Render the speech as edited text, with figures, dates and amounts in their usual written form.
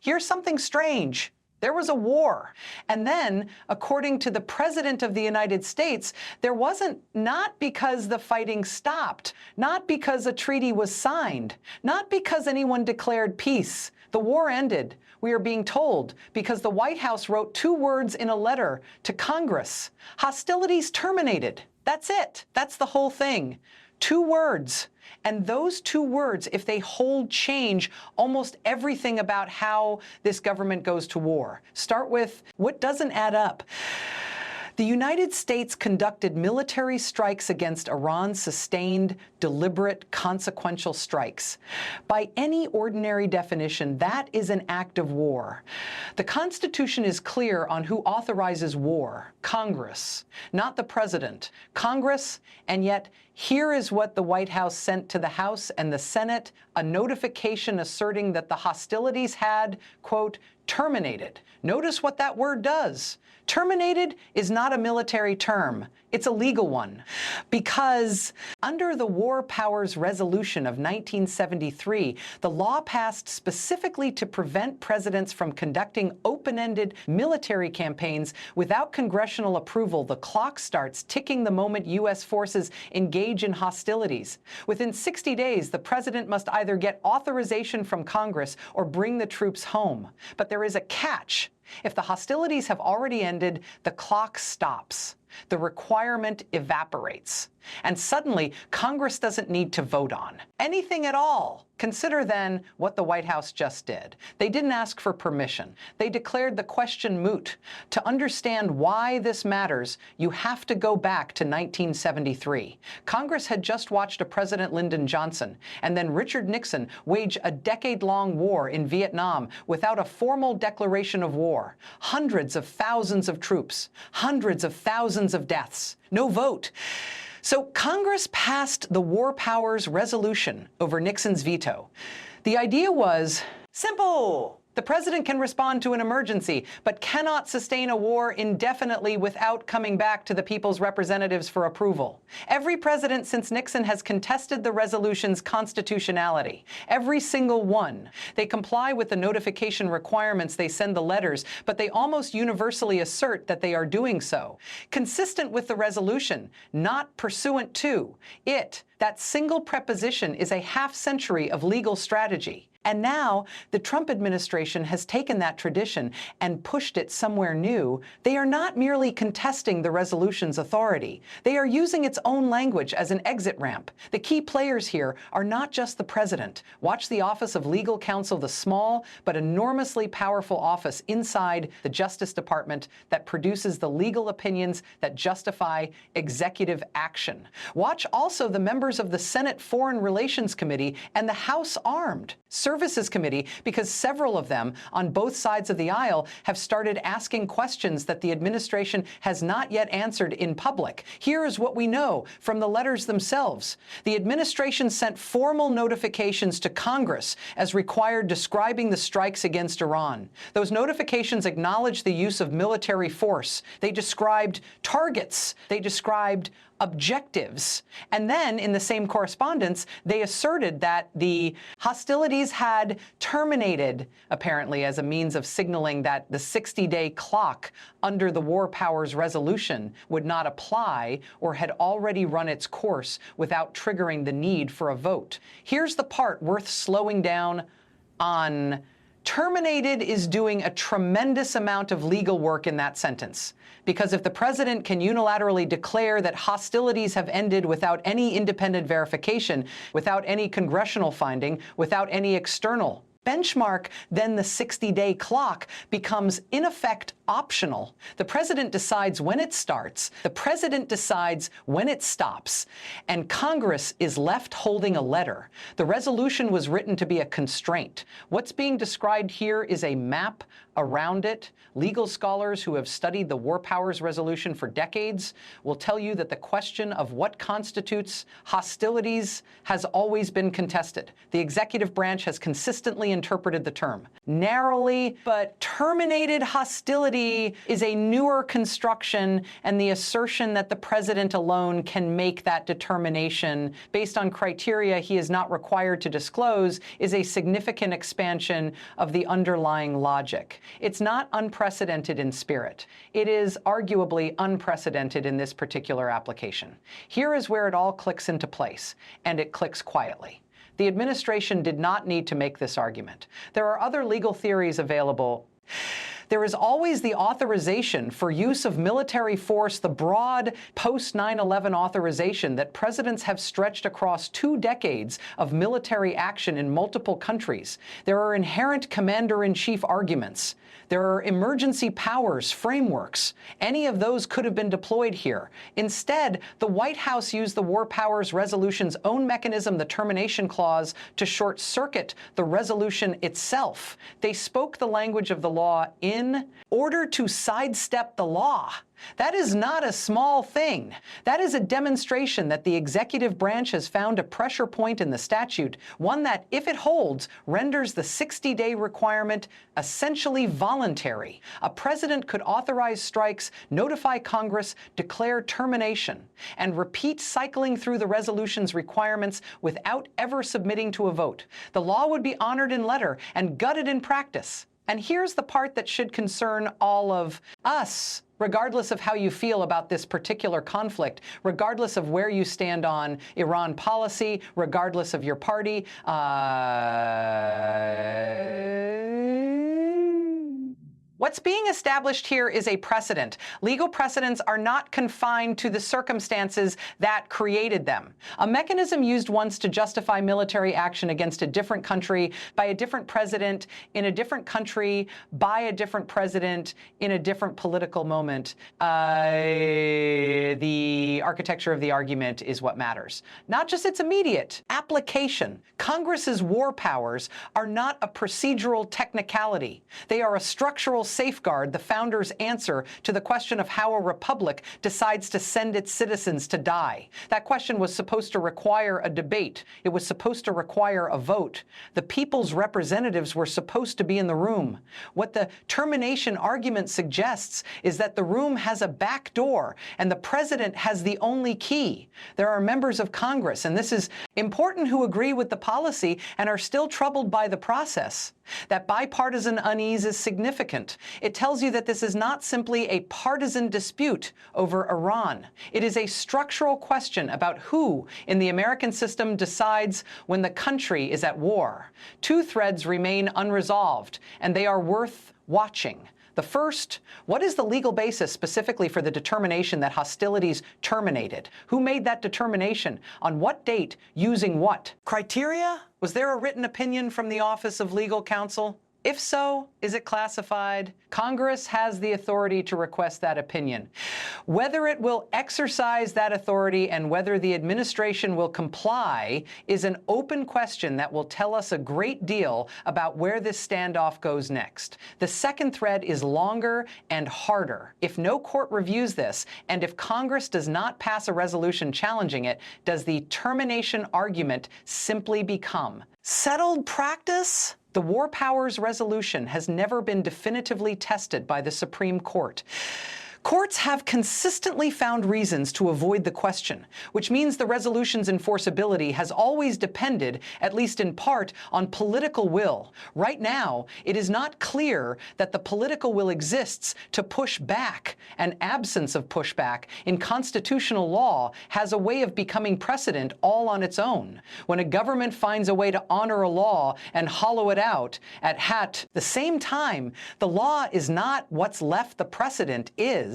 Here's something strange. There was a war. And then, according to the President of the United States, there wasn't not because the fighting stopped, not because a treaty was signed, not because anyone declared peace. The war ended, we are being told, because the White House wrote 2 words in a letter to Congress. Hostilities terminated. That's it. That's the whole thing. 2 words. And those 2 words, if they hold, change almost everything about how this government goes to war. Start with what doesn't add up. The United States conducted military strikes against Iran, sustained, deliberate, consequential strikes. By any ordinary definition, that is an act of war. The Constitution is clear on who authorizes war: Congress, not the President. Congress, and yet here is what the White House sent to the House and the Senate: a notification asserting that the hostilities had, quote, terminated. Notice what that word does. Terminated is not a military term. It's a legal one. Because under the War Powers Resolution of 1973, the law passed specifically to prevent presidents from conducting open-ended military campaigns without congressional approval. The clock starts ticking the moment U.S. forces engage in hostilities. Within 60 days, the president must either get authorization from Congress or bring the troops home. But there is a catch. If the hostilities have already ended, the clock stops. The requirement evaporates. And suddenly, Congress doesn't need to vote on anything at all. Consider then what the White House just did. They didn't ask for permission. They declared the question moot. To understand why this matters, you have to go back to 1973. Congress had just watched a President Lyndon Johnson and then Richard Nixon wage a decade-long war in Vietnam without a formal declaration of war. Hundreds of thousands of troops, hundreds of thousands of deaths, no vote. So Congress passed the War Powers Resolution over Nixon's veto. The idea was simple. The president can respond to an emergency, but cannot sustain a war indefinitely without coming back to the people's representatives for approval. Every president since Nixon has contested the resolution's constitutionality. Every single one. They comply with the notification requirements, they send the letters, but they almost universally assert that they are doing so. Consistent with the resolution, not pursuant to it. That single preposition is a half-century of legal strategy. And now, the Trump administration has taken that tradition and pushed it somewhere new. They are not merely contesting the resolution's authority. They are using its own language as an exit ramp. The key players here are not just the president. Watch the Office of Legal Counsel, the small but enormously powerful office inside the Justice Department that produces the legal opinions that justify executive action. Watch also the members of the Senate Foreign Relations Committee and the House Armed Services Committee, because several of them on both sides of the aisle have started asking questions that the administration has not yet answered in public. Here is what we know from the letters themselves. The administration sent formal notifications to Congress as required, describing the strikes against Iran. Those notifications acknowledged the use of military force. They described targets. They described objectives. And then, in the same correspondence, they asserted that the hostilities had terminated, apparently as a means of signaling that the 60-day clock under the War Powers Resolution would not apply or had already run its course without triggering the need for a vote. Here's the part worth slowing down on. Terminated is doing a tremendous amount of legal work in that sentence. Because if the president can unilaterally declare that hostilities have ended without any independent verification, without any congressional finding, without any external benchmark, then the 60-day clock becomes, in effect, optional. The president decides when it starts, the president decides when it stops, and Congress is left holding a letter. The resolution was written to be a constraint. What's being described here is a map, around it. Legal scholars who have studied the War Powers Resolution for decades will tell you that the question of what constitutes hostilities has always been contested. The executive branch has consistently interpreted the term narrowly, but terminated hostility is a newer construction, and the assertion that the president alone can make that determination based on criteria he is not required to disclose is a significant expansion of the underlying logic. It's not unprecedented in spirit. It is arguably unprecedented in this particular application. Here is where it all clicks into place, and it clicks quietly. The administration did not need to make this argument. There are other legal theories available. There is always the authorization for use of military force, the broad post-9/11 authorization that presidents have stretched across 2 decades of military action in multiple countries. There are inherent commander-in-chief arguments. There are emergency powers frameworks. Any of those could have been deployed here. Instead, the White House used the War Powers Resolution's own mechanism, the termination clause, to short-circuit the resolution itself. They spoke the language of the law in order to sidestep the law. That is not a small thing. That is a demonstration that the executive branch has found a pressure point in the statute, one that, if it holds, renders the 60-day requirement essentially voluntary. A president could authorize strikes, notify Congress, declare termination, and repeat cycling through the resolution's requirements without ever submitting to a vote. The law would be honored in letter and gutted in practice. And here's the part that should concern all of us, regardless of how you feel about this particular conflict, regardless of where you stand on Iran policy, regardless of your party. What's being established here is a precedent. Legal precedents are not confined to the circumstances that created them. A mechanism used once to justify military action against a different country by a different president in a different country by a different president in a different political moment. The architecture of the argument is what matters. Not just its immediate application. Congress's war powers are not a procedural technicality. They are a structural safeguard, the founders' answer to the question of how a republic decides to send its citizens to die. That question was supposed to require a debate. It was supposed to require a vote. The people's representatives were supposed to be in the room. What the termination argument suggests is that the room has a back door, and the president has the only key. There are members of Congress, and this is important, who agree with the policy and are still troubled by the process. That bipartisan unease is significant. It tells you that this is not simply a partisan dispute over Iran. It is a structural question about who in the American system decides when the country is at war. 2 threads remain unresolved, and they are worth watching. The first, what is the legal basis specifically for the determination that hostilities terminated? Who made that determination? On what date? Using what criteria? Was there a written opinion from the Office of Legal Counsel? If so, is it classified? Congress has the authority to request that opinion. Whether it will exercise that authority and whether the administration will comply is an open question that will tell us a great deal about where this standoff goes next. The second thread is longer and harder. If no court reviews this, and if Congress does not pass a resolution challenging it, does the termination argument simply become settled practice? The War Powers Resolution has never been definitively tested by the Supreme Court. Courts have consistently found reasons to avoid the question, which means the resolution's enforceability has always depended, at least in part, on political will. Right now, it is not clear that the political will exists to push back. An absence of pushback in constitutional law has a way of becoming precedent all on its own. When a government finds a way to honor a law and hollow it out at the same time, the law is not what's left, the precedent is.